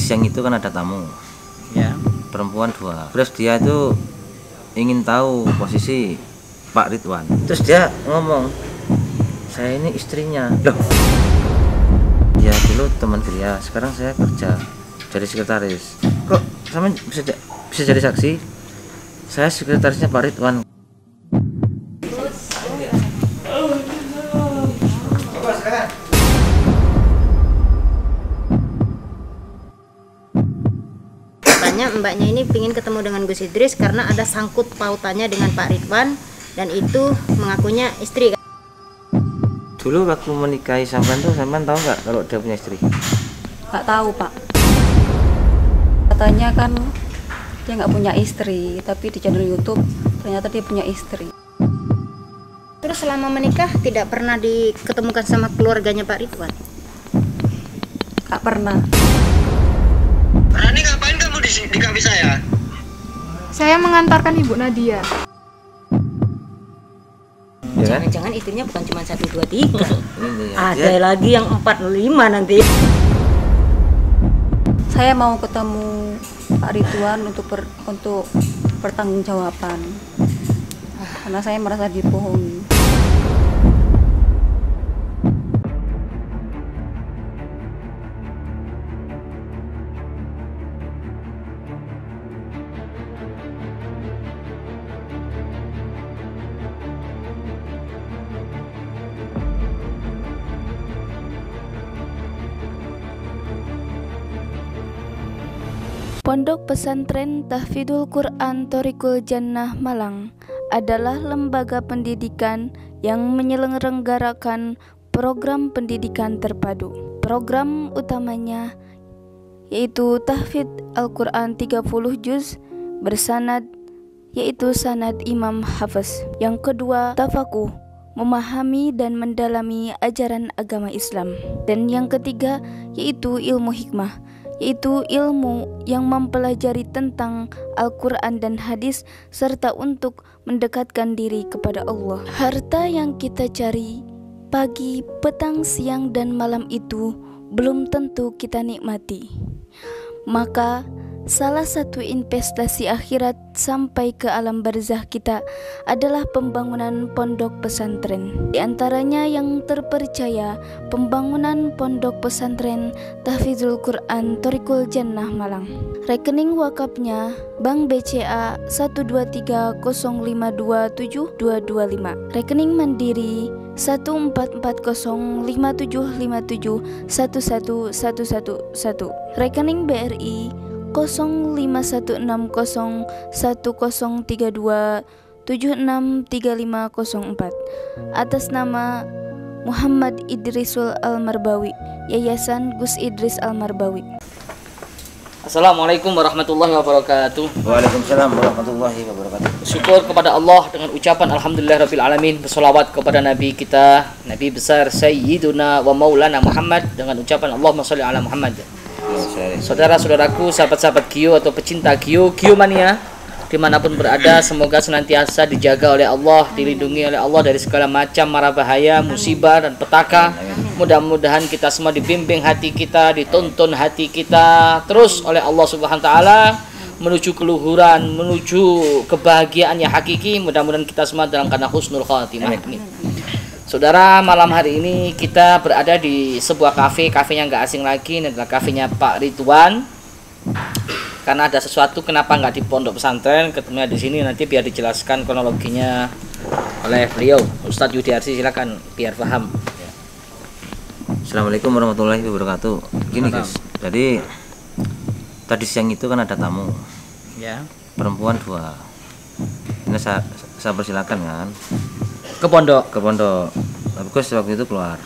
siang itu kan ada tamu Ya. perempuan 2. Terus dia itu ingin tahu posisi Pak Ridwan. Terus dia ngomong, saya ini istrinya. Loh, ya dulu teman kerja, sekarang saya kerja jadi sekretaris. Kok sama bisa jadi saksi? Saya sekretarisnya Pak Ridwan. Katanya mbaknya ini ingin ketemu dengan Gus Idris karena ada sangkut pautannya dengan Pak Ridwan dan itu mengakunya istri. Dulu waktu menikahi sampean tuh sampean tahu nggak kalau dia punya istri? Nggak tahu, Pak. Katanya kan dia nggak punya istri, tapi di channel YouTube ternyata dia punya istri. Terus selama menikah tidak pernah diketemukan sama keluarganya Pak Ridwan? Nggak pernah. Rani, ngapain kamu di kafe saya? Saya mengantarkan Ibu Nadia. Ya kan? Jangan-jangan istrinya bukan cuma 1, 2, 3. Ini Ada lagi yang 4, 5 nanti. Saya mau ketemu Pak Ridwan untuk pertanggungjawaban. Karena saya merasa dibohongi. Pondok Pesantren Tahfidzul Quran Thoriqul Jannah Malang adalah lembaga pendidikan yang menyelenggarakan program pendidikan terpadu. Program utamanya yaitu tahfidz Al-Quran 30 juz bersanad, yaitu sanad Imam Hafiz. Yang kedua, tafakuh, memahami dan mendalami ajaran agama Islam. Dan yang ketiga yaitu ilmu hikmah, yaitu ilmu yang mempelajari tentang Al-Quran dan hadis serta untuk mendekatkan diri kepada Allah. Harta yang kita cari pagi, petang, siang, dan malam itu belum tentu kita nikmati. Maka salah satu investasi akhirat sampai ke alam barzah kita adalah pembangunan pondok pesantren. Di antaranya yang terpercaya pembangunan pondok pesantren Tahfidzul Quran Thoriqul Jannah Malang. Rekening wakafnya Bank BCA 12305272225. Rekening Mandiri 1440575711111. Rekening BRI 05161032763504 atas nama Muhammad Idrisul Almarbawi, Yayasan Gus Idris Almarbawi. Assalamualaikum warahmatullahi wabarakatuh. Waalaikumsalam warahmatullahi wabarakatuh. Syukur kepada Allah dengan ucapan alhamdulillahirabbil alamin. Bersolawat kepada nabi kita, nabi besar Sayyiduna wa Maulana Muhammad, dengan ucapan Allahumma sholli ala Muhammad. Saudara-saudaraku, sahabat-sahabat Gio atau pecinta Gio Mania dimanapun berada, semoga senantiasa dijaga oleh Allah, dilindungi oleh Allah dari segala macam mara bahaya, musibah dan petaka. Mudah-mudahan kita semua dibimbing hati kita, dituntun hati kita terus oleh Allah Subhanahu wa taala menuju keluhuran, menuju kebahagiaan yang hakiki. Mudah-mudahan kita semua dalam keadaan husnul khatimah. Saudara, malam hari ini kita berada di sebuah kafe yang nggak asing lagi. Ini adalah kafenya Pak Ridwan. Karena ada sesuatu kenapa nggak di pondok pesantren, ketemunya di sini, nanti biar dijelaskan kronologinya oleh beliau. Ustadz Yudiarsi, silakan biar paham. Assalamualaikum warahmatullahi wabarakatuh. Gini guys, jadi tadi siang itu kan ada tamu, Ya. perempuan 2. Ini saya persilakan kan Ke pondok. Tapi Gus waktu itu keluar,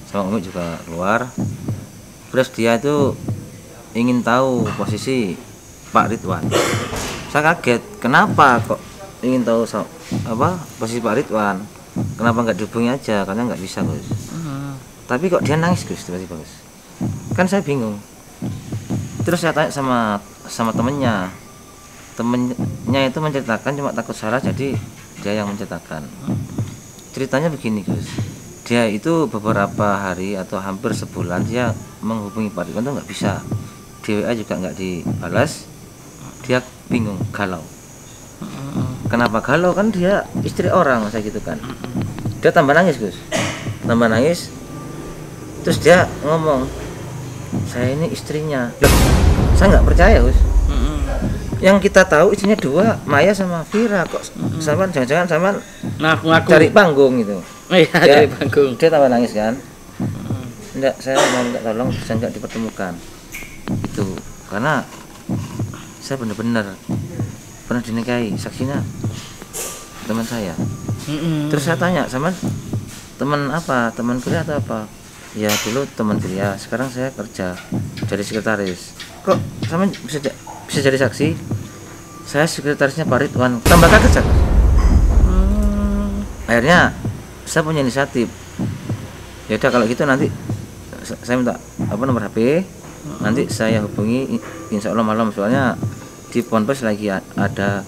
sama Umi juga keluar. Terus dia itu ingin tahu posisi Pak Ridwan. Saya kaget, kenapa kok ingin tahu posisi Pak Ridwan? Kenapa nggak dihubungi aja? Karena nggak bisa Gus. Tapi kok dia nangis Gus tiba-tiba Gus. Kan saya bingung. Terus saya tanya sama temennya itu menceritakan, cuma takut salah jadi dia yang menceritakan. Ceritanya begini Gus, dia itu beberapa hari atau hampir sebulan dia menghubungi Pak Ridwan itu nggak bisa. di WA juga nggak dibalas. Dia bingung, galau. Kenapa galau? Kan dia istri orang, saya gitu kan. Dia tambah nangis, Gus. Tambah nangis. Terus dia ngomong, saya ini istrinya. Loh, saya nggak percaya, Gus. Yang kita tahu istrinya 2, Maya sama Vira. Kok sama jangan-jangan sama Ngaku-ngaku cari panggung gitu. Iya, cari panggung. Dia tambah nangis kan. Enggak, saya mau minta tolong bisa nggak dipertemukan. Itu karena saya benar-benar pernah dinikahi, saksinya teman saya. Terus saya tanya sama teman apa, teman kuliah atau apa? Ya dulu teman kuliah, sekarang saya kerja jadi sekretaris. Kok sama bisa jadi saksi? Saya sekretarisnya Pak Ridwan. Tambah kaget saya. Akhirnya saya punya inisiatif. Ya udah kalau gitu nanti saya minta nomor HP. Nanti saya hubungi, insya Allah malam, soalnya di Ponpes lagi ada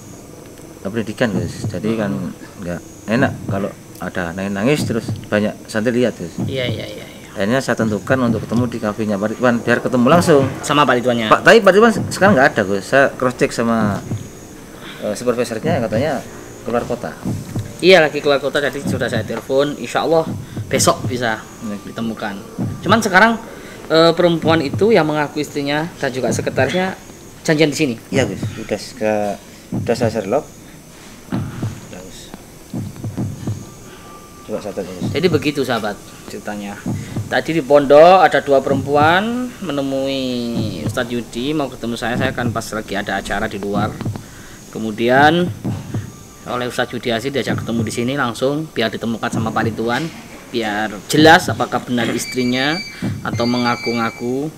pendidikan, guys. Jadi kan nggak enak kalau ada nangis terus banyak santri lihat, guys. Iya. Akhirnya saya tentukan untuk ketemu di kafenya Pak Ridwan biar ketemu langsung Sama Pak Ridwannya. Tapi Pak Ridwan sekarang nggak ada, Gus. Saya cross check sama supervisornya, katanya keluar kota. Iya, lagi keluar kota, jadi sudah saya telepon. Insya Allah besok bisa ditemukan. Cuman sekarang perempuan itu yang mengaku istrinya dan juga sekretarisnya janjian di sini. Iya, Gus. Udah saya Sherlock. Gus. Coba saya tanya, Gus. Jadi begitu sahabat ceritanya. Tadi di pondok ada 2 perempuan menemui Ustadz Yudi, mau ketemu saya kan pas lagi ada acara di luar. Kemudian oleh Ustadz Yudi Aziz diajak ketemu di sini langsung biar ditemukan sama Pak Ridwan, biar jelas apakah benar istrinya atau mengaku-ngaku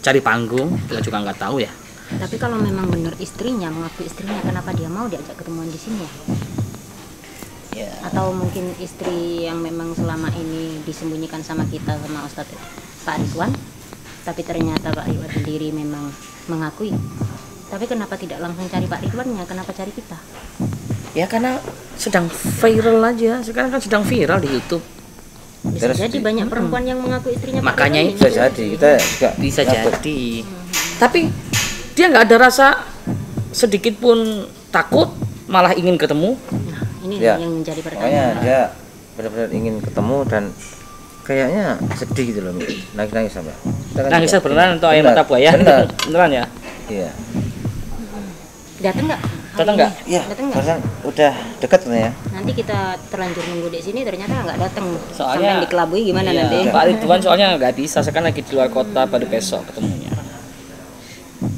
cari panggung. Kita juga nggak tahu ya. Tapi kalau memang benar istrinya, mengaku istrinya, kenapa dia mau diajak ketemuan di sini ya? Ya. Atau mungkin istri yang memang selama ini disembunyikan sama kita, sama Ustadz Pak Ridwan, tapi ternyata Pak Ridwan sendiri memang mengakui. Tapi kenapa tidak langsung cari Pak Ridwannya, kenapa cari kita? Ya karena sedang viral aja. Sekarang kan sedang viral di YouTube. Bisa jadi banyak perempuan yang mengaku istrinya Pak Makanya Ridwan. Bisa jadi, kita juga Bisa takut. jadi. Tapi dia nggak ada rasa sedikit pun takut, malah ingin ketemu. Nah, ini Ya, yang menjadi Makanya pertanyaan. dia benar-benar ingin ketemu dan kayaknya sedih gitu loh, nangis sampai. Nangisnya beneran atau air Benar, mata buaya? benar. Beneran ya? Iya. Datang nggak? Datang nggak? Iya. Datang nggak? Barusan udah dekat ya. Nanti kita terlanjur nunggu di sini, ternyata nggak datang. Soalnya- Sampai dikelabui gimana Iya, nanti? Pak Ridwan soalnya nggak bisa, sekarang lagi di luar kota, pada besok ketemunya.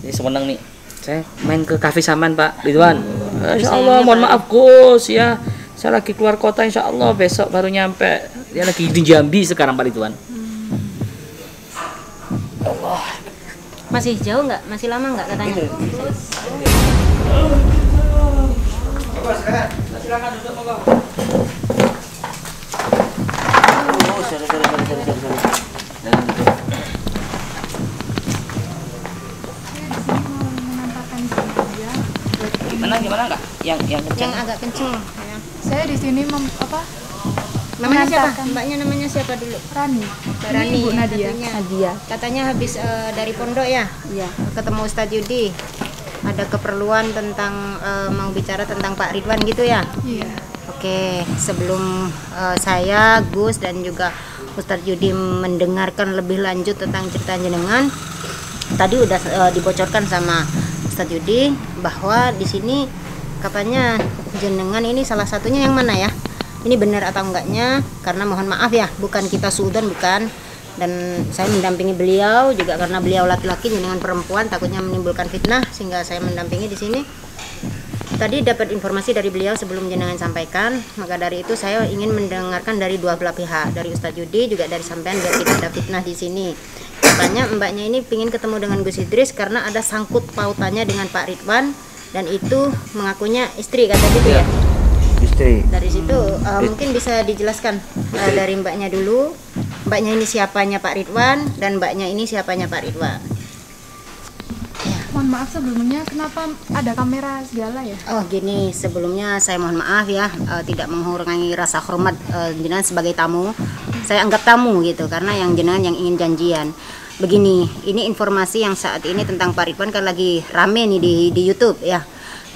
Jadi semenang nih, saya main ke kafe Saman Pak Ridwan. Insya Allah, mohon maaf Gus ya, saya lagi keluar kota, insya Allah besok baru nyampe. Dia lagi di Jambi sekarang Pak Ridwan. Masih jauh nggak? Masih lama nggak katanya? Silakan duduk monggo. Oh, sorry. Jangan duduk. Gimana enggak? Yang kencang. Yang agak kenceng. Ya. Saya di sini Namanya siapa? Mengantarkan. Mbaknya namanya siapa dulu? Rani. Rani. Ini Ibu Nadia. Katanya. Katanya habis dari pondok ya? Iya. Ketemu Ustadz Yudi. Ada keperluan tentang mau bicara tentang Pak Ridwan gitu ya? Iya. Oke, sebelum saya, Gus dan juga Ustadz Yudi mendengarkan lebih lanjut tentang cerita jenengan, tadi udah dibocorkan sama Ustadz Yudi bahwa di sini katanya jenengan ini salah satunya yang mana ya? Ini benar atau enggaknya? Karena mohon maaf ya, bukan kita suudzon, bukan. Dan saya mendampingi beliau juga karena beliau laki-laki, jenengan perempuan, takutnya menimbulkan fitnah sehingga saya mendampingi di sini. Tadi dapat informasi dari beliau sebelum jenengan sampaikan, maka dari itu saya ingin mendengarkan dari dua belah pihak, dari Ustadz Yudi juga dari sampean biar tidak ada fitnah di sini. Katanya mbaknya ini ingin ketemu dengan Gus Idris karena ada sangkut pautannya dengan Pak Ridwan dan itu mengakunya istri, kata gitu ya. Istri. Dari situ mungkin bisa dijelaskan dari mbaknya dulu. Mbaknya ini siapanya Pak Ridwan dan mbaknya ini siapanya Pak Ridwan. Mohon maaf sebelumnya, kenapa ada kamera segala ya? Oh gini, sebelumnya saya mohon maaf ya, tidak mengurangi rasa hormat jenengan sebagai tamu. Saya anggap tamu gitu karena yang jenengan yang ingin janjian. begini, ini informasi yang saat ini tentang Pak Ridwan kan lagi rame nih di YouTube ya.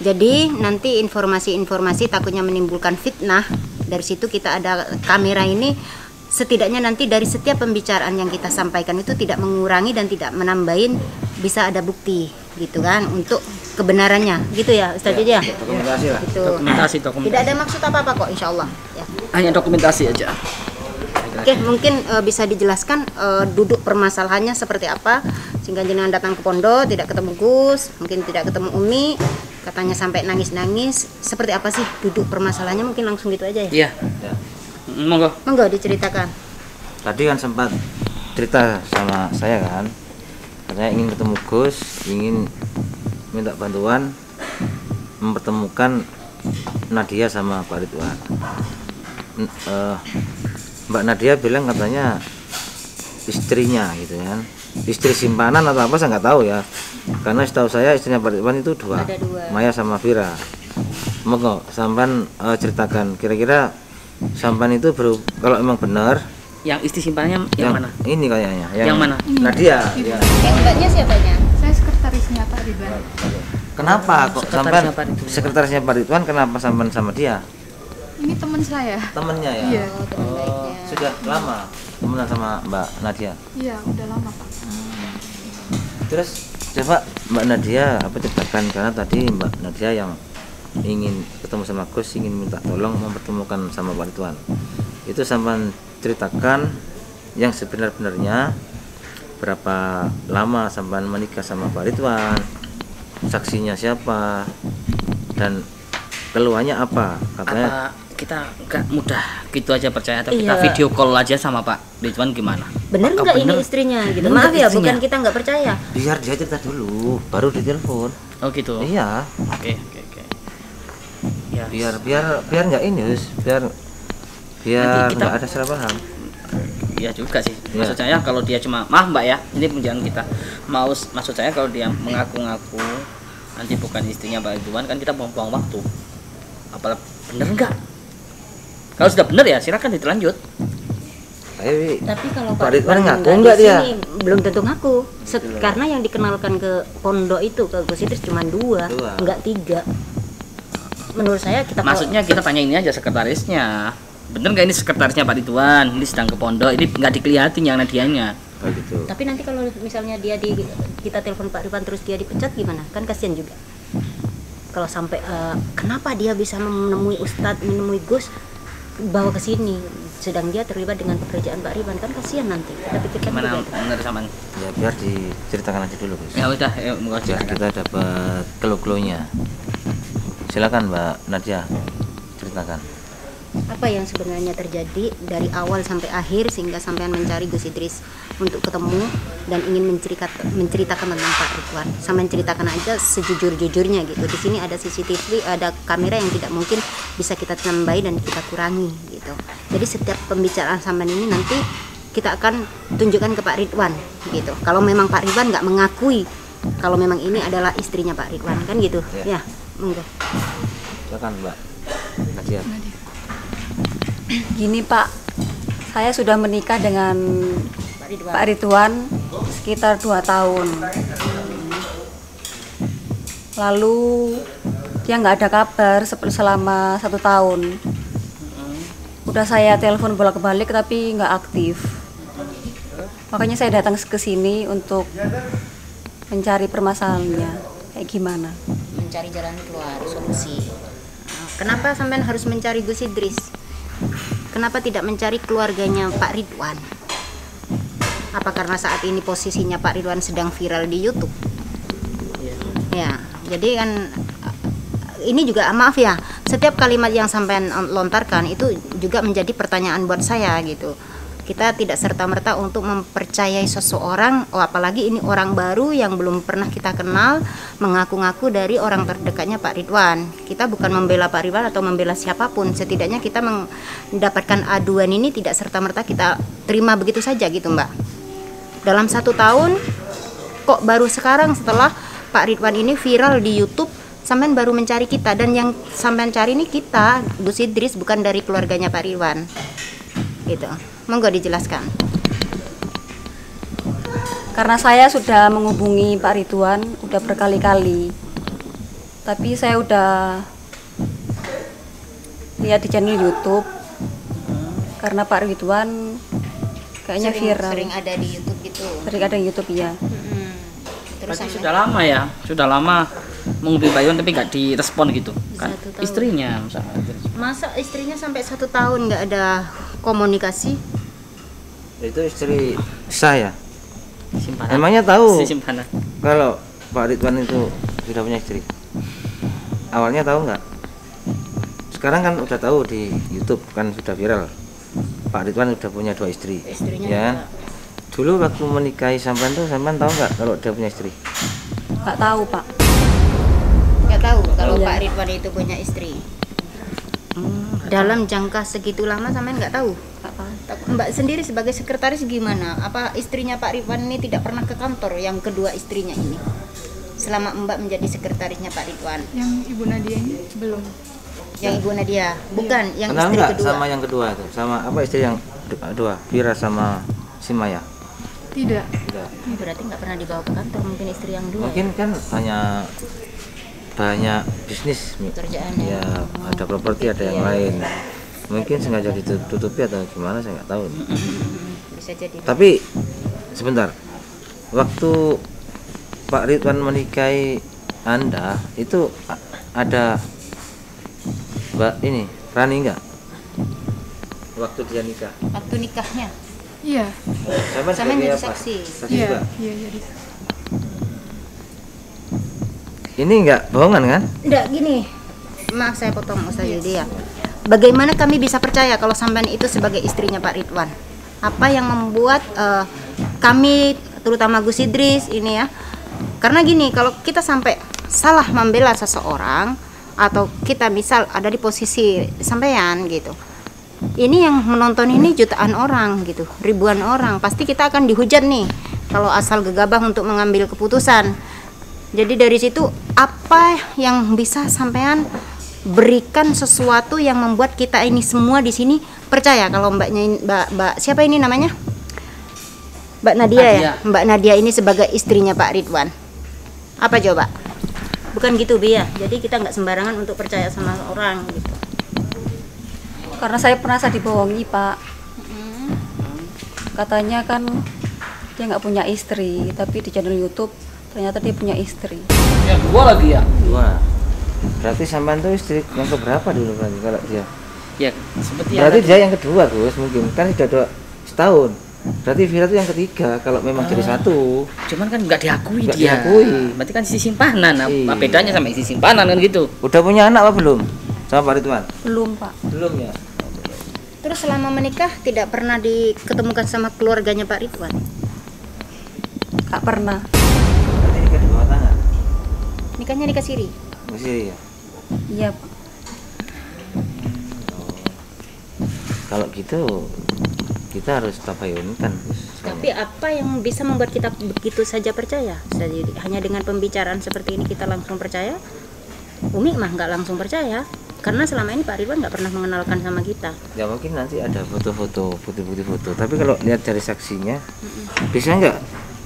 Jadi nanti informasi-informasi takutnya menimbulkan fitnah. Dari situ kita ada kamera ini, setidaknya nanti dari setiap pembicaraan yang kita sampaikan itu tidak mengurangi dan tidak menambahin, bisa ada bukti gitu kan untuk kebenarannya gitu ya Ustaz Yudi ya. Dokumentasi lah. Gitu. Dokumentasi. Tidak ada maksud apa-apa kok insya Allah ya. Hanya dokumentasi aja. Oke, mungkin bisa dijelaskan duduk permasalahannya seperti apa sehingga jenengan datang ke pondok tidak ketemu Gus, mungkin tidak ketemu Umi, katanya sampai nangis-nangis. Seperti apa sih duduk permasalahannya? Mungkin langsung gitu aja ya. Iya. Ya. Monggo diceritakan. Tadi kan sempat cerita sama saya kan, katanya ingin ketemu Gus, ingin minta bantuan mempertemukan Nadia sama Pak Ridwan. Mbak Nadia bilang katanya istrinya gitu kan, istri simpanan atau apa saya nggak tahu ya, karena setahu saya istrinya Pak Ridwan itu dua, Ada dua. Maya sama Vira. Monggo sampan ceritakan kira-kira sampan itu kalau emang benar Yang istri simpanannya yang mana? ini kayaknya Yang mana? Nadia ya. Yang mbaknya siapanya? Saya sekretarisnya Pak Ridwan. Kenapa kok sampan Sekretarisnya Pak Ridwan. sekretarisnya Pak Ridwan, kenapa sampan sama dia? Ini teman saya. Temennya ya? Iya. Oh, teman baiknya. Sudah lama temenan sama Mbak Nadia. Iya, udah lama Pak. Terus coba Mbak Nadia apa ceritakan, karena tadi Mbak Nadia yang ingin ketemu sama Gus, ingin minta tolong mempertemukan sama Pak Ridwan. Itu sampan ceritakan yang sebenar-benarnya, berapa lama sampan menikah sama Pak Ridwan, saksinya siapa, dan keluhannya apa, katanya. Apa kita nggak mudah gitu aja percaya atau kita Iya. video call aja sama Pak Ridwan gimana? Bener Apakah nggak ini bener? istrinya gitu? Bener Maaf nggak ya, istrinya? bukan kita nggak percaya. Biar dia cerita dulu baru ditelepon. Oh gitu. Iya, Oke. Ya. biar nggak ini Yus, biar Nanti kita- nggak ada salah paham. Iya juga sih. Iya. Maksud saya kalau dia cuma maaf Mbak ya, ini pembicaraan kita. Maksud saya kalau dia mengaku-ngaku nanti bukan istrinya Pak Ridwan, kan kita buang-buang waktu. Apalagi bener nggak? Kalau sudah bener ya silakan dilanjut. Tapi kalau Pak Ridwan ngaku nggak nggak di dia? sini, belum tentu ngaku. Karena yang dikenalkan ke pondok itu ke Gus Idris cuma dua, nggak tiga. Menurut saya kita Maksudnya kita tanya ini aja sekretarisnya. Bener nggak ini sekretarisnya Pak Ridwan? Ini sedang ke pondok, ini nggak dikelihatin yang Nadianya. Oh gitu. Tapi nanti kalau misalnya kita telepon Pak Ridwan terus dia dipecat gimana? Kan kasihan juga. Kalau sampai kenapa dia bisa menemui Ustadz, menemui Gus, bawa ke sini, sedang dia terlibat dengan pekerjaan Pak Ridwan, kan kasihan nanti. Kita pikirkan Gimana juga. menurut Saman? Ya biar diceritakan aja dulu Gus. Ya udah, ayo Biar silakan. kita dapat clue-cluenya. Silakan Mbak Nadia ceritakan. Apa yang sebenarnya terjadi dari awal sampai akhir sehingga sampean mencari Gus Idris untuk ketemu dan ingin menceritakan tentang Pak Ridwan. Sampean ceritakan aja sejujur-jujurnya gitu. Di sini ada CCTV, ada kamera yang tidak mungkin bisa kita tambahi dan kita kurangi gitu. Jadi setiap pembicaraan sampean ini nanti kita akan tunjukkan ke Pak Ridwan gitu. Kalau memang Pak Ridwan nggak mengakui kalau memang ini adalah istrinya Pak Ridwan, kan gitu. Ya. Ya, monggo. Silakan Mbak Nadia. Gini Pak, saya sudah menikah dengan Pak Ridwan sekitar 2 tahun. Lalu dia nggak ada kabar selama 1 tahun. Udah saya telepon bolak-balik tapi nggak aktif. Makanya saya datang ke sini untuk mencari permasalahannya kayak gimana. Mencari jalan keluar, solusi. Kenapa sampean harus mencari Gus Idris? Kenapa tidak mencari keluarganya Pak Ridwan? Apa karena saat ini posisinya Pak Ridwan sedang viral di YouTube? Ya, jadi kan ini juga maaf ya, setiap kalimat yang sampean lontarkan itu juga menjadi pertanyaan buat saya gitu. Kita tidak serta-merta untuk mempercayai seseorang, apalagi ini orang baru yang belum pernah kita kenal, mengaku-ngaku dari orang terdekatnya Pak Ridwan. Kita bukan membela Pak Ridwan atau membela siapapun, setidaknya kita mendapatkan aduan ini tidak serta-merta kita terima begitu saja gitu Mbak. Dalam 1 tahun, kok baru sekarang setelah Pak Ridwan ini viral di YouTube, sampean baru mencari kita, dan yang sampean cari ini kita, Gus Idris, bukan dari keluarganya Pak Ridwan gitu. Monggo dijelaskan. Karena saya sudah menghubungi Pak Ridwan udah berkali-kali. Tapi saya udah lihat di channel YouTube. Karena Pak Ridwan kayaknya viral. Sering ada di YouTube gitu. Sering ada di YouTube ya. Terus Berarti sudah lama ya, sudah lama menghubungi Pak Iwan tapi nggak direspon gitu kan? 1 tahun. Istrinya misalnya. Masa istrinya sampai 1 tahun nggak ada komunikasi? Itu istri saya. Simpanan. Emangnya tahu Simpanan. kalau Pak Ridwan itu sudah punya istri? Awalnya tahu nggak? Sekarang kan udah tahu di YouTube kan sudah viral. Pak Ridwan sudah punya 2 istri. Istrinya Ya. juga. Dulu waktu menikahi sampean tuh sampean tahu nggak kalau dia punya istri? Nggak tahu Pak. Nggak tahu kalau Iya. Pak Ridwan itu punya istri. Dalam jangka segitu lama sampean nggak tahu? Nggak tahu. Mbak sendiri sebagai sekretaris gimana? Apa istrinya Pak Ridwan ini tidak pernah ke kantor, yang kedua istrinya ini? Selama Mbak menjadi sekretarisnya Pak Ridwan. Yang Ibu Nadia ini belum. Yang Ibu Nadia, bukan yang Kenal istri nggak kedua. sama yang kedua itu? Sama apa istri yang kedua? Vira sama si Maya? Tidak. Tidak. Berarti nggak pernah dibawa ke kantor mungkin istri yang dua. Mungkin kan banyak bisnis. Pekerjaan Ya, ada properti, ada yang lain. Mungkin sengaja ditutupi atau gimana saya nggak tahu. Bisa jadi. Tapi sebentar, waktu Pak Ridwan menikahi Anda itu ada Mbak ini Rani nggak? Waktu dia nikah, Waktu nikahnya, Iya. sama Sampean sebagai jadi apa? saksi. Saksi Iya. juga. Iya, jadi. Ini nggak bohongan kan? enggak gini. Maaf saya potong Ustaz Yudi ya. Bagaimana kami bisa percaya kalau sampean itu sebagai istrinya Pak Ridwan? Apa yang membuat kami, terutama Gus Idris ini ya? Karena gini, kalau kita sampai salah membela seseorang atau kita misal ada di posisi sampean gitu, ini yang menonton ini jutaan orang gitu, ribuan orang, pasti kita akan dihujat nih kalau asal gegabah untuk mengambil keputusan. Jadi dari situ apa yang bisa sampean berikan sesuatu yang membuat kita ini semua di sini percaya kalau Mbak siapa ini namanya? Mbak Nadia ya? Nadia. Mbak Nadia ini sebagai istrinya Pak Ridwan. Apa coba? Bukan gitu Bi ya. Jadi kita nggak sembarangan untuk percaya sama orang gitu. Karena saya merasa dibohongi Pak. Katanya kan dia nggak punya istri, tapi di channel YouTube ternyata dia punya istri. Yang kedua lagi ya. Dua. Berarti sampean tuh istri yang keberapa dulu berarti kalau dia? Ya, seperti Berarti yang dia yang kedua Gus, mungkin kan sudah 2 setahun. Berarti Vira itu yang ketiga kalau memang jadi satu. cuman kan nggak diakui Nggak dia. diakui. Berarti kan isi simpanan. Apa Iya. bedanya sama isi simpanan kan gitu? Udah punya anak apa belum? Sama Pak Ridwan? Belum Pak. Belum ya. Terus selama menikah tidak pernah diketemukan sama keluarganya Pak Ridwan. Nggak pernah. Berarti nikah di bawah tangan. Nikahnya di Kasiri. Masih ya. Iya Pak. Kalau gitu kita harus tabayunkan Gus. Tapi apa yang bisa membuat kita begitu saja percaya? Jadi hanya dengan pembicaraan seperti ini kita langsung percaya? Umi mah nggak langsung percaya, karena selama ini Pak Ridwan nggak pernah mengenalkan sama kita. Ya mungkin nanti ada foto-foto, bukti-bukti foto. Tapi kalau lihat dari saksinya, bisa nggak?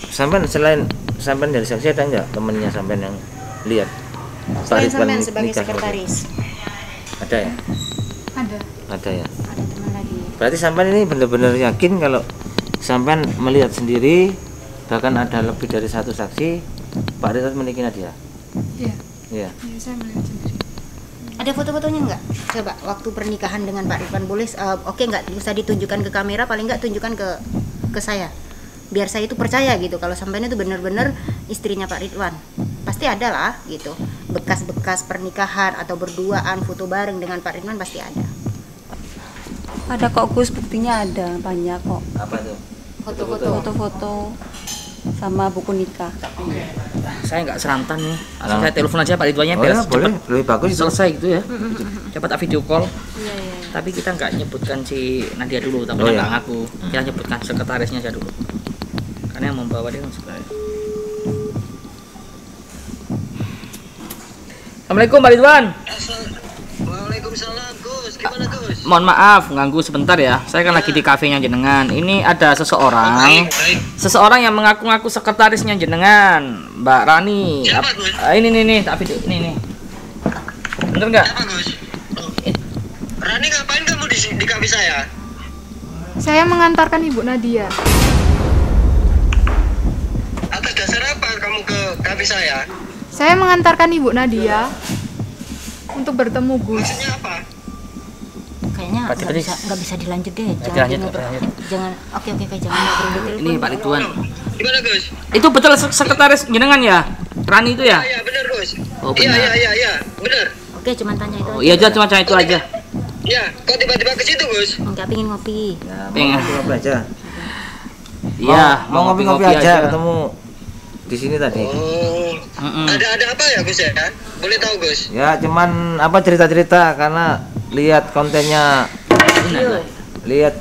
Sampai selain sampai dari saksi ada nggak temennya sampai yang lihat? Pak Selain Ridwan sampean sebagai nikah sama dia? sekretaris, Ada ya? Ada. Ada ya. ada teman lagi. Berarti sampean ini benar-benar yakin kalau sampean melihat sendiri, bahkan ada lebih dari satu saksi Pak Ridwan menikahi Nadia. Iya. Iya. Iya, saya melihat sendiri. Ada foto-fotonya nggak? Coba waktu pernikahan dengan Pak Ridwan boleh? Oke, nggak usah ditunjukkan ke kamera, paling nggak tunjukkan ke saya. Biar saya itu percaya gitu kalau sampean itu benar-benar istrinya Pak Ridwan. Pasti ada lah gitu. Bekas-bekas pernikahan atau berduaan foto bareng dengan Pak Ridwan pasti ada. Ada kok Gus, buktinya ada banyak kok. Apa tuh? Foto-foto. Foto-foto sama buku nikah. Saya nggak serantan nih. Nah. Saya telepon aja Pak Ridwannya Oh biar ya, boleh, cepat lebih bagus itu. selesai gitu ya. Cepat tak video call. Iya, iya. Tapi kita nggak nyebutkan si Nadia dulu, tapi Oh, nggak ya. ngaku. Kita nyebutkan sekretarisnya aja dulu. Karena yang membawa dia kan sekretaris. Assalamualaikum Pak Ridwan. Waalaikumsalam Gus. Gus, gimana Gus? Mohon maaf ganggu sebentar ya. Saya kan lagi di kafenya jenengan. Ini ada seseorang yang mengaku-ngaku sekretarisnya jenengan, Mbak Rani. Siapa, Gus? Ini tak video ini. Bener nggak? Siapa Gus? Rani ngapain kamu di kafe saya? Saya mengantarkan Ibu Nadia. Atas dasar apa kamu ke kafe saya? Saya mengantarkan Ibu Nadia untuk bertemu Gus. Maksudnya apa? Kayaknya Pak Cidris. nggak bisa dilanjut deh. Lanjut, Ngobrol. lanjut. Jangan. Oke, jangan ngobrol di telepon. Ini Pak Ridwan. Gimana Gus? Itu betul sekretaris jenengan ya? Rani itu ya? Iya benar Gus. Oh, benar. Iya, benar. Oke, cuman tanya itu. Oh, iya aja cuma itu aja. Iya, kok tiba-tiba ke situ Gus? Enggak pingin ngopi. Ya, Pengen. mau ngopi aja. Iya, mau ngopi-ngopi aja ketemu di sini tadi. Oh. Ada apa ya Gus ya? Boleh tahu Gus? Ya cuman apa cerita-cerita karena lihat kontennya, lihat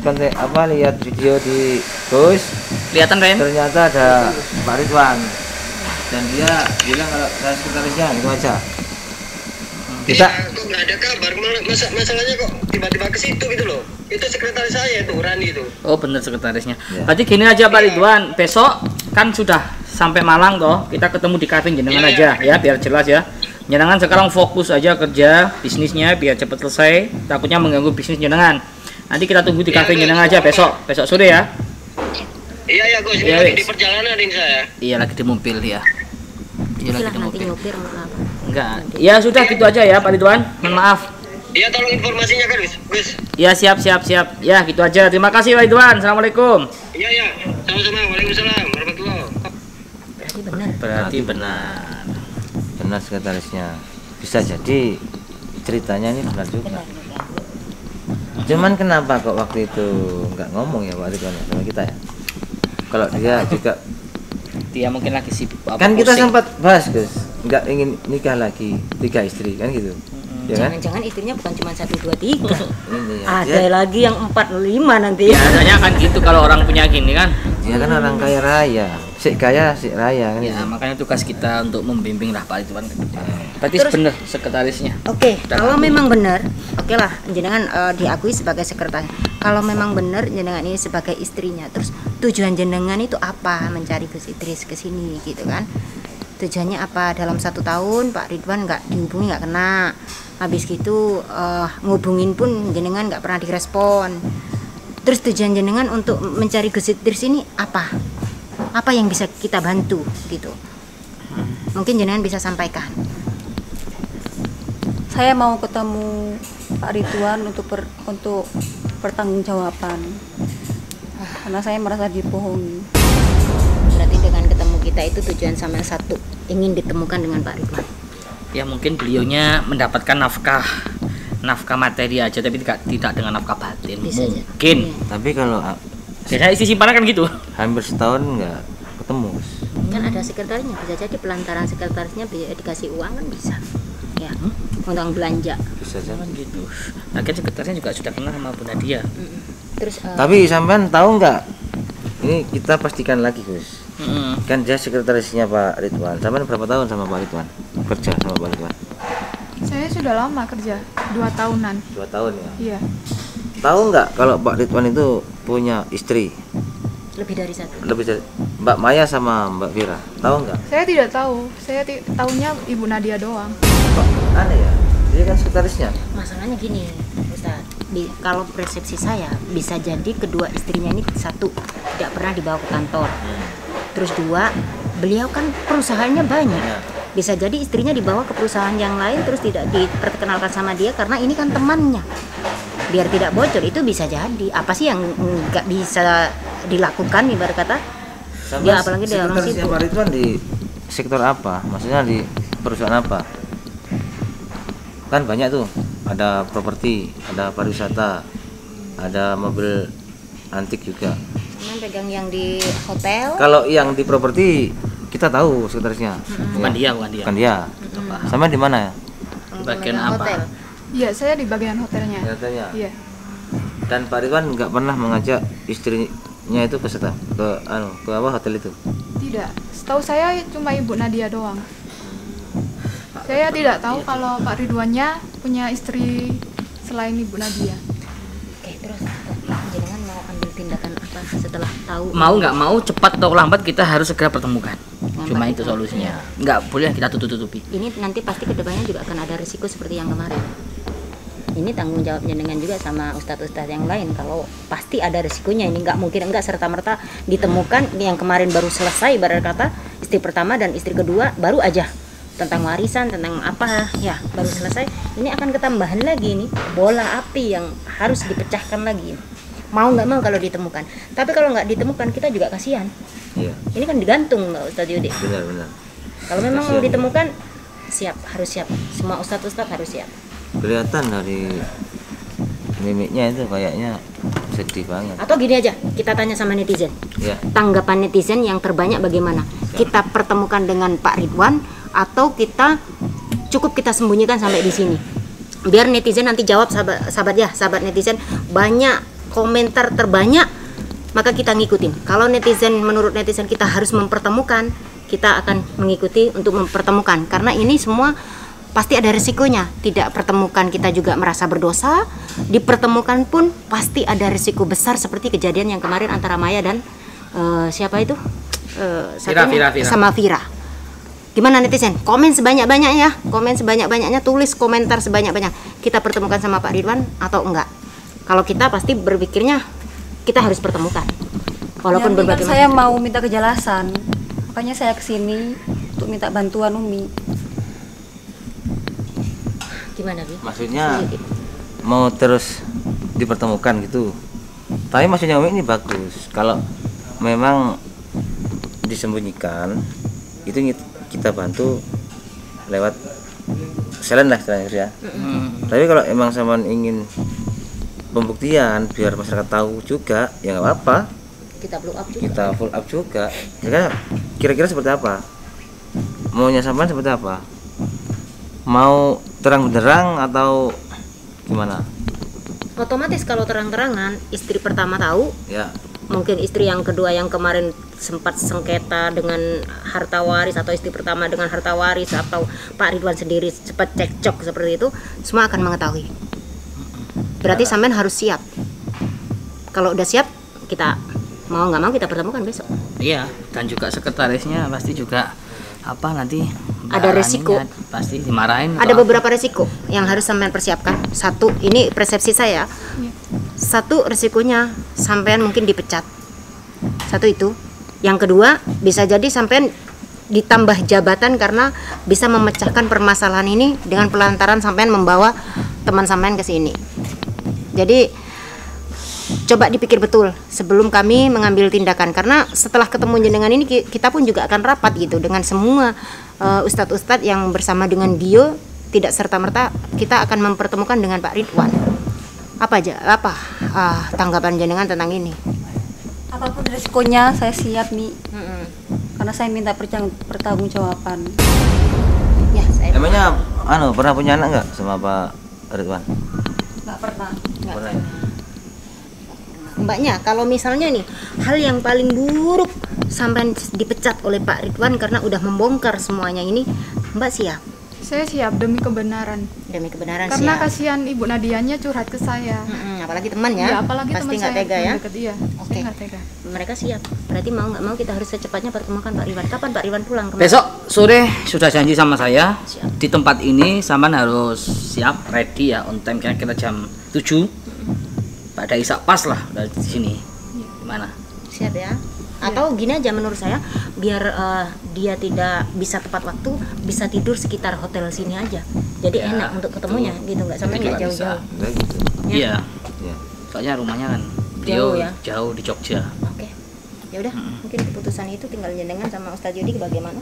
konten apa, lihat video di Gus, Kelihatan Ren? ternyata ada Pak Ridwan dan dia bilang kalau saya sekretarisnya gitu aja. Kita Iya, kok nggak ada kabar? Masalahnya kok tiba-tiba ke situ gitu loh. Itu sekretaris saya itu, Rani itu. Oh bener sekretarisnya. Ya. Berarti gini aja Pak Ridwan, besok kan sudah sampai Malang toh, kita ketemu di kafe jenengan Iya, aja ya, biar jelas ya. Jenengan sekarang fokus aja kerja bisnisnya biar cepat selesai, takutnya mengganggu bisnis jenengan. Nanti kita tunggu di kafe jenengan aja besok sore ya. Iya Gus, ini Iya, lagi wis. di perjalanan ini saya. Iya lagi di mobil ya. Iya lagi Silah di nanti mobil. nyopir apa. Enggak. Ya sudah gitu aja ya Pak Ridwan. Mohon maaf. Iya tolong informasinya kan Gus. Ya siap. Ya gitu aja. Terima kasih Pak Ridwan. Assalamualaikum. Iya. Sama-sama. Waalaikumsalam warahmatullahi. Berarti benar. Berarti benar. benar sekretarisnya. Bisa jadi ceritanya ini benar juga. Cuman kenapa kok waktu itu nggak ngomong ya Pak Ridwan ya sama kita ya? Kalau dia juga Dia mungkin lagi sibuk apa, kan kita pusing. sempat bahas Gus, nggak ingin nikah lagi 3 istri kan gitu, ya kan? Jangan-jangan istrinya bukan cuma 1, 2, 3. Ini ya, Ada dia, lagi yang 4, 5 nanti. Biasanya kan gitu kalau orang punya gini kan. dia kan orang kaya raya, si kaya si raya kan. Ya gitu. makanya tugas kita untuk membimbing lah Pak Ridwan. Berarti Terus- bener sekretarisnya. Oke, kalau memang benar, oke lah, jenengan diakui sebagai sekretaris. Kalau memang benar jenengan ini sebagai istrinya, terus tujuan jenengan itu apa mencari Gus Idris ke sini gitu kan? Tujuannya apa? Dalam 1 tahun Pak Ridwan nggak dihubungi, nggak kena. Habis gitu ngubungin pun jenengan nggak pernah direspon. Terus tujuan jenengan untuk mencari Gus Idris ini apa? Apa yang bisa kita bantu gitu? Mungkin jenengan bisa sampaikan. Saya mau ketemu Pak Ridwan untuk pertanggungjawaban. Karena saya merasa dibohongi. Berarti dengan ketemu kita itu tujuan sama satu, ingin ditemukan dengan Pak Ridwan. Ya mungkin beliaunya mendapatkan nafkah materi aja tapi tidak dengan nafkah batin. Bisa aja. Mungkin. Tapi kalau Biasanya isi simpanan kan gitu. hampir setahun nggak ketemu Gus. Kan ada sekretarisnya, bisa jadi pelantaran sekretarisnya dikasih uang kan bisa. Ya, untuk belanja. Bisa jadi. Kan gitu. Akhirnya sekretarisnya juga sudah kenal sama Bu Nadia. Terus Tapi sampean tahu nggak? Ini kita pastikan lagi Gus. Mm-mm. Kan dia sekretarisnya Pak Ridwan. Sampean berapa tahun sama Pak Ridwan? Kerja sama Pak Ridwan? Saya sudah lama kerja, 2 tahunan. 2 tahun ya. Iya. Tahu nggak kalau Pak Ridwan itu punya istri lebih dari 1. lebih dari Mbak Maya sama Mbak Vira? Tahu nggak? Saya tidak tahu. Saya tahunya Ibu Nadia doang. Kok aneh ya? Dia kan sekretarisnya. Masalahnya gini, Ustaz. Kalau persepsi saya bisa jadi kedua istrinya ini, 1 tidak pernah dibawa ke kantor. Terus 2, beliau kan perusahaannya banyak. Bisa jadi istrinya dibawa ke perusahaan yang lain terus tidak diperkenalkan sama dia karena ini kan temannya. Biar tidak bocor, itu bisa jadi. Apa sih yang nggak bisa dilakukan ibarat kata? Ya, apalagi dia orang sekretarisnya situ. Pak Ridwan di sektor apa? Maksudnya di perusahaan apa? Kan banyak tuh. Ada properti, ada pariwisata, ada mobil antik juga. Cuman pegang yang di hotel. Kalau yang di properti kita tahu sekretarisnya. Bukan Ya. dia. Bukan dia. Sama di mana ya? Bagian pegang apa? hotel. Iya, saya di bagian hotelnya. Katanya. Iya. Dan Pak Ridwan nggak pernah mengajak istrinya itu ke apa hotel itu. Tidak. Setahu saya cuma Ibu Nadia doang. Saya tidak tahu kalau Pak Ridwannya punya istri selain Ibu Nadia. Oke, terus jenengan mau ambil tindakan apa setelah tahu? Mau nggak mau, cepat atau lambat kita harus segera pertemukan. Cuma Lambat itu itu. solusinya. Nggak boleh kita tutup-tutupi. Ini nanti pasti kedepannya juga akan ada risiko seperti yang kemarin. Ini tanggung jawab jenengan juga sama ustadz-ustadz yang lain. Kalau pasti ada risikonya, ini nggak mungkin enggak serta-merta ditemukan. Yang kemarin baru selesai, baru kata istri pertama dan istri kedua baru aja tentang warisan, tentang apa ya, baru selesai. Ini akan ketambahan lagi nih bola api yang harus dipecahkan lagi. Mau nggak mau kalau ditemukan. Tapi kalau nggak ditemukan kita juga kasihan. Iya, Ini kan digantung Ustadz Yudi. benar. Kalau memang Kasihan. ditemukan, harus siap. Semua ustadz-ustadz harus siap. Kelihatan dari mimiknya itu kayaknya sedih banget. Atau gini aja, kita tanya sama netizen. Ya, Tanggapan netizen yang terbanyak bagaimana? Kita pertemukan dengan Pak Ridwan atau cukup kita sembunyikan sampai di sini? Biar netizen nanti jawab, sahabat netizen. Banyak komentar terbanyak, maka kita ngikutin. Kalau menurut netizen kita harus mempertemukan, kita akan mengikuti untuk mempertemukan. Karena ini semua pasti ada risikonya. Tidak pertemukan kita juga merasa berdosa. Dipertemukan pun pasti ada risiko besar seperti kejadian yang kemarin antara Maya dan siapa itu? Vira. Sama Vira. Gimana netizen? Komen sebanyak-banyaknya, tulis komentar sebanyak-banyak. Kita pertemukan sama Pak Ridwan atau enggak? Kalau kita pasti berpikirnya kita harus pertemukan. Walaupun Ya, berbagai kan saya mau minta kejelasan, makanya saya kesini untuk minta bantuan Umi. gimana Bi? maksudnya mau terus dipertemukan gitu. Tapi maksudnya Umi ini bagus. Kalau memang disembunyikan itu kita bantu lewat selain lah istilahnya ya. Tapi kalau emang sampean ingin pembuktian biar masyarakat tahu juga, ya nggak apa-apa. Kita blow up juga. Kita full up juga. Ya, kira-kira seperti apa? Maunya sampean seperti apa? Mau terang benderang atau gimana? Otomatis kalau terang-terangan istri pertama tahu, Ya, mungkin istri yang kedua yang kemarin sempat sengketa dengan harta waris, atau istri pertama dengan harta waris, atau Pak Ridwan sendiri sempat cekcok seperti itu, semua akan mengetahui. Berarti sampean harus siap. Kalau udah siap, kita mau nggak mau kita pertemukan besok. Iya, dan juga sekretarisnya pasti juga nanti Ada Mbak resiko. Raninya pasti dimarahin. Ada beberapa resiko yang harus sampean persiapkan. Satu, ini persepsi saya. Satu, resikonya sampean mungkin dipecat. Satu itu. Yang kedua, bisa jadi sampean ditambah jabatan karena bisa memecahkan permasalahan ini dengan pelantaran sampean membawa teman sampean ke sini. Jadi coba dipikir betul sebelum kami mengambil tindakan, karena setelah ketemu jenengan ini kita pun juga akan rapat gitu dengan semua ustadz-ustadz yang bersama dengan Gio. Tidak serta-merta kita akan mempertemukan dengan Pak Ridwan. Apa tanggapan jenengan tentang ini? Apapun resikonya saya siap nih, karena saya minta pertanggungjawaban. Ya, saya emangnya pernah punya anak nggak sama Pak Ridwan? Nggak pernah. Pernah. Mbaknya, kalau misalnya nih hal yang paling buruk sampai dipecat oleh Pak Ridwan karena udah membongkar semuanya ini, Mbak siap? Saya siap demi kebenaran. Demi kebenaran Karena siap. kasihan Ibu Nadianya curhat ke saya. Apalagi temannya, Ya, apalagi pasti teman nggak saya tega ya. yang deket, iya. Oke. Saya nggak tega. Mereka siap. Berarti mau nggak mau kita harus secepatnya pertemukan Pak Ridwan. Kapan Pak Ridwan pulang? Besok sore sudah janji sama saya. Siap. Di tempat ini sampean harus siap, ready ya, on time kira-kira jam 7. Pada Isak pas lah dari sini. Gimana? Siap ya. Atau gini aja menurut saya, biar dia tidak bisa tepat waktu, bisa tidur sekitar hotel sini aja. Jadi Ya, enak untuk ketemunya gitu, nggak sampai nggak jauh-jauh. Nggak gitu. Iya. Ya. Soalnya rumahnya kan Jauh beliau ya? jauh di Jogja. Oke. Ya udah, mungkin keputusan itu tinggal jenengan sama Ustadz Yudi bagaimana?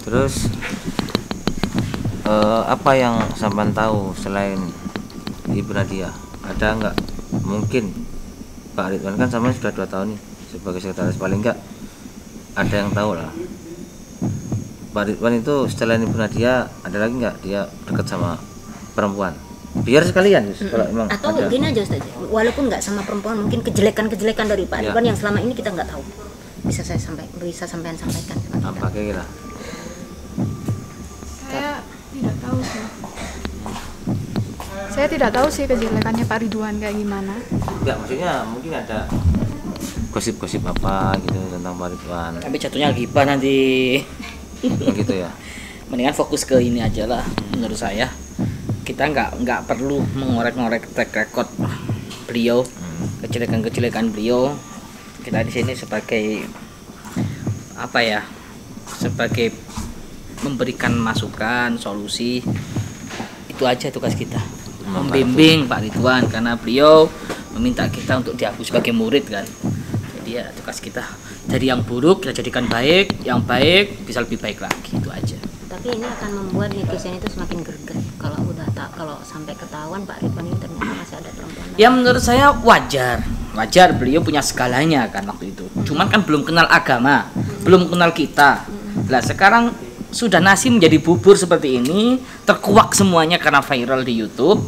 Terus apa yang sampean tahu selain Ibu Nadia? Ada nggak mungkin Pak Ridwan kan sampean sudah 2 tahun nih sebagai sekretaris, paling nggak ada yang tahu lah. Pak Ridwan itu selain Ibu Nadia ada lagi nggak dia dekat sama perempuan? Biar sekalian kalau memang Atau ada. gini aja Ustadz, walaupun nggak sama perempuan, mungkin kejelekan-kejelekan dari Pak Ya. Ridwan yang selama ini kita nggak tahu. Bisa sampean sampaikan sama kita. Apa kira-kira? Saya tidak tahu sih. Saya tidak tahu sih kejelekannya Pak Ridwan kayak gimana. Enggak, maksudnya mungkin ada gosip-gosip apa gitu tentang Pak Ridwan. Tapi jatuhnya gibah nanti. Gitu ya. Mendingan fokus ke ini aja lah menurut saya. Kita nggak perlu mengorek-ngorek track record beliau, kejelekan-kejelekan beliau. Kita di sini sebagai apa ya? Sebagai memberikan masukan, solusi. Itu aja tugas kita. Membimbing Pak Ridwan karena beliau meminta kita untuk diakui sebagai murid kan. Jadi ya tugas kita dari yang buruk kita jadikan baik, yang baik bisa lebih baik lagi, itu aja. Tapi ini akan membuat netizen itu semakin greget kalau kalau sampai ketahuan Pak Ridwan ini ternyata masih ada perempuan. Ya menurut saya wajar beliau punya segalanya kan waktu itu. Cuman kan belum kenal agama, belum kenal kita. Nah sekarang sudah nasi menjadi bubur seperti ini, terkuak semuanya karena viral di YouTube.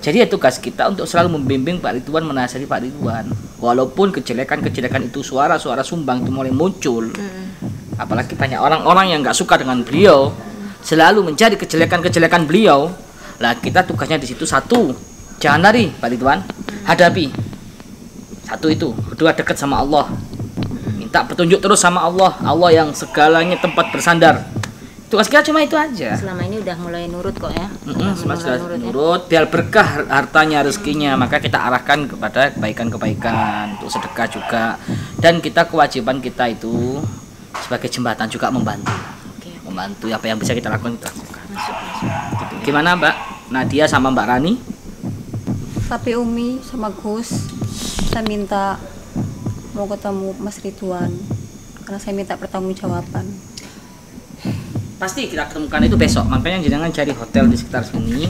Jadi ya tugas kita untuk selalu membimbing Pak Ridwan, menasihati Pak Ridwan. Walaupun kejelekan-kejelekan itu suara-suara sumbang itu mulai muncul. Apalagi banyak orang-orang yang nggak suka dengan beliau, selalu mencari kejelekan-kejelekan beliau. Lah kita tugasnya di situ satu, jangan lari Pak Ridwan, hadapi. Satu itu, kedua dekat sama Allah. Minta petunjuk terus sama Allah, Allah yang segalanya tempat bersandar. Tugas kita cuma itu aja. Selama ini udah mulai nurut kok ya. Sudah nurut, biar berkah hartanya, rezekinya. Maka kita arahkan kepada kebaikan-kebaikan, untuk sedekah juga. Dan kita kewajiban kita itu sebagai jembatan juga membantu. Membantu apa yang bisa kita lakukan, kita lakukan. Gitu. Gimana Mbak Nadia sama Mbak Rani? Tapi Umi sama Gus, saya minta mau ketemu Mas Ridwan karena saya minta pertanggungjawaban. Pasti kita ketemukan itu besok. Makanya jangan cari hotel di sekitar sini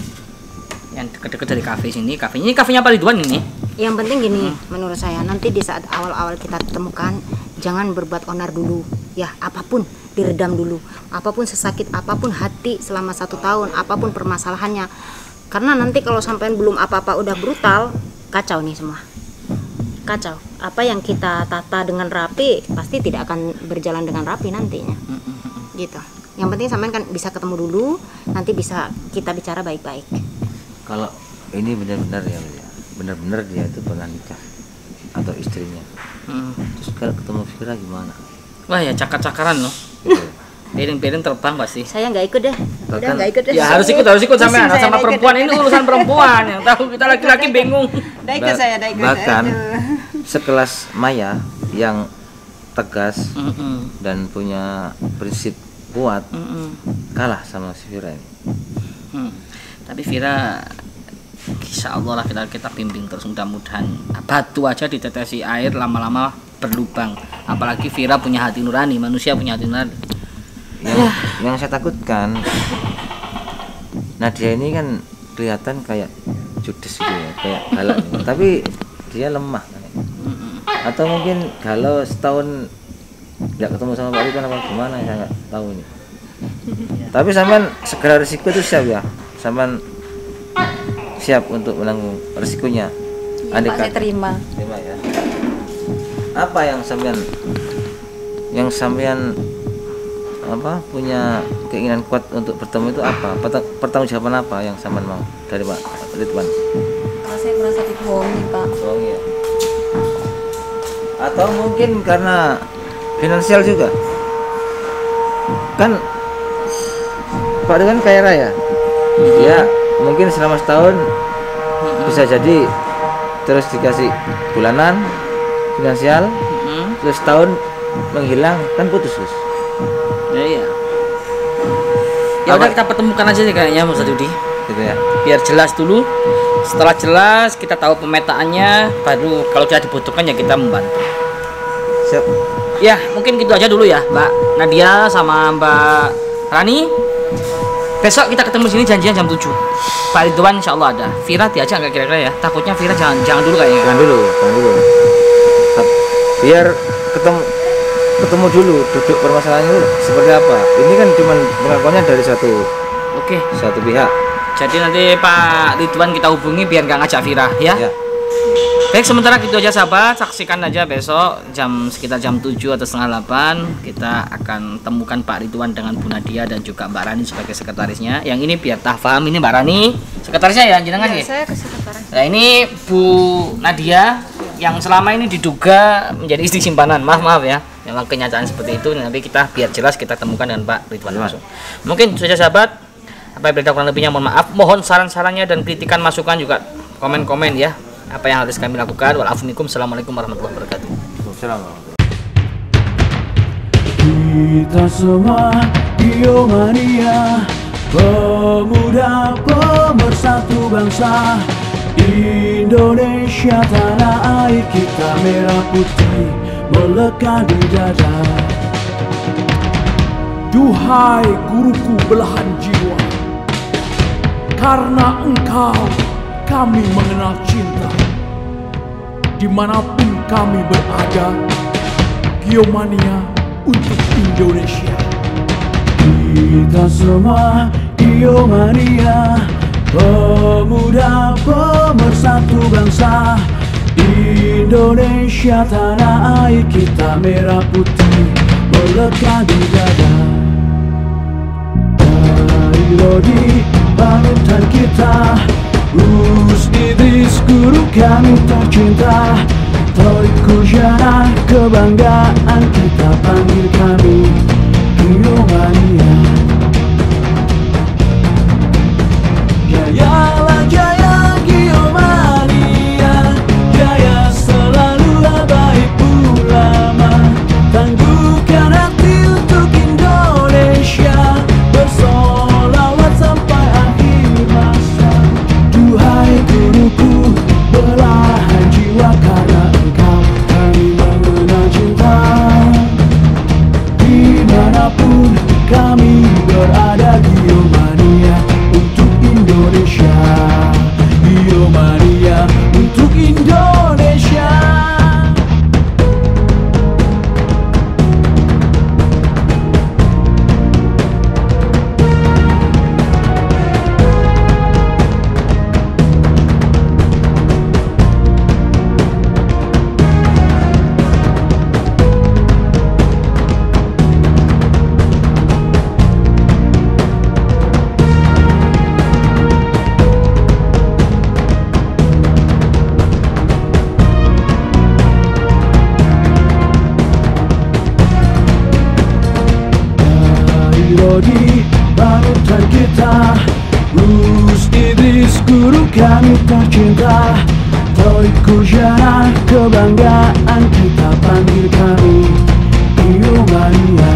yang dekat-dekat dari kafe sini. Kafenya ini kafenya Pak Ridwan ini. Yang penting gini, menurut saya nanti di saat awal-awal kita temukan, jangan berbuat onar dulu. Ya apapun diredam dulu. Apapun sesakit apapun hati selama 1 tahun, apapun permasalahannya. Karena nanti kalau sampai belum apa-apa udah brutal, kacau nih semua. Kacau. Apa yang kita tata dengan rapi pasti tidak akan berjalan dengan rapi nantinya. Gitu. Yang penting sampean kan bisa ketemu dulu, nanti bisa kita bicara baik-baik. Kalau ini benar-benar ya, benar-benar dia itu pernah nikah atau istrinya. Terus kalau ketemu Vira gimana? Wah ya cakar-cakaran loh. Piring-piring terbang pasti. Saya nggak ikut deh. Udah nggak ikut deh. Ya harus ikut sama perempuan. Ini urusan perempuan yang tahu, kita laki-laki bingung. Udah ikut saya, udah ikut. Bahkan sekelas Maya yang tegas dan punya prinsip kuat, kalah sama si Vira ini. Tapi Vira insya Allah lah kita bimbing terus, mudah-mudahan batu aja ditetesi air lama-lama berlubang. Apalagi Vira punya hati nurani, manusia punya hati nurani. Yang saya takutkan Nadia ini kan kelihatan kayak judes gitu ya, kayak galak nih. Tapi dia lemah kan. Atau mungkin kalau setahun nggak ketemu sama Pak Ridwan apa gimana, saya nggak tahu nih. Tapi sampean segala risiko itu siap ya, sampean siap untuk menanggung risikonya. Pak, saya terima ya. Apa yang sampean apa punya keinginan kuat untuk bertemu itu apa? Pertanggungjawaban apa yang sampean mau dari Pak Ridwan? Karena saya merasa dibohongi Pak. Bohongi ya? Atau mungkin karena finansial juga? Kan Pak Ridwan kaya raya. Ya mungkin selama setahun bisa jadi terus dikasih bulanan finansial, terus setahun menghilang, kan putus Gus. Ya ya udah kita pertemukan aja nih kayaknya Mas Yudi, gitu ya, biar jelas dulu. Setelah jelas kita tahu pemetaannya, baru kalau kita dibutuhkan ya kita membantu. Siap. Ya mungkin gitu aja dulu ya Mbak Nadia sama Mbak Rani. Besok kita ketemu sini janjian jam 7. Pak Ridwan insya Allah ada. Vira diajak nggak kira-kira ya? Takutnya Vira jangan dulu kayaknya. Jangan dulu. Biar ketemu dulu duduk permasalahannya itu seperti apa. Ini kan cuma pengakuannya dari satu pihak. Jadi nanti Pak Ridwan kita hubungi biar nggak ngajak Vira ya. Baik, sementara itu aja sahabat, saksikan aja besok sekitar jam 7 atau setengah 8 kita akan temukan Pak Ridwan dengan Bu Nadia dan juga Mbak Rani sebagai sekretarisnya. Yang ini biar paham, ini Mbak Rani sekretarisnya ya, jenengan ya? Saya ke sekretaris. Nah, ini Bu Nadia yang selama ini diduga menjadi istri simpanan. Maaf ya. Memang kenyataan seperti itu, tapi kita biar jelas kita temukan dengan Pak Ridwan langsung. Mungkin saja sahabat, apa yang berita kurang lebihnya mohon maaf. Mohon saran-sarannya dan kritikan masukan juga komen-komen ya. Apa yang harus kami lakukan. Waalaikumsalam. Assalamualaikum warahmatullahi wabarakatuh. Kita semua biomania, pemuda pemersatu bangsa. Indonesia tanah air kita, merah putih melekat di dada. Duhai guruku belahan jiwa, karena engkau kami mengenal cinta. Dimanapun kami berada, Biomania untuk Indonesia. Kita semua Biomania, pemuda pemersatu bangsa. Indonesia tanah air kita, merah putih melekat di dada. Dari Lodi panutan kita, Gus Idris guru kami tercinta. Toriku Jana kebanggaan kita, panggil kami Biomania. Jayalah jaya Biomania, jaya selalu habaib ulama. Tangguhkan hati untuk Indonesia, bersolawat sampai akhir masa. Duhai guruku belahan jiwa, karena engkau kami mengenal cinta. Dimanapun kami berada, Biomania untuk Indonesia. Biomania untuk Indonesia. Lodi panutan kita, Gus Idris guru kami tercinta. Toriku Jana kebanggaan kita, panggil kami Biomania.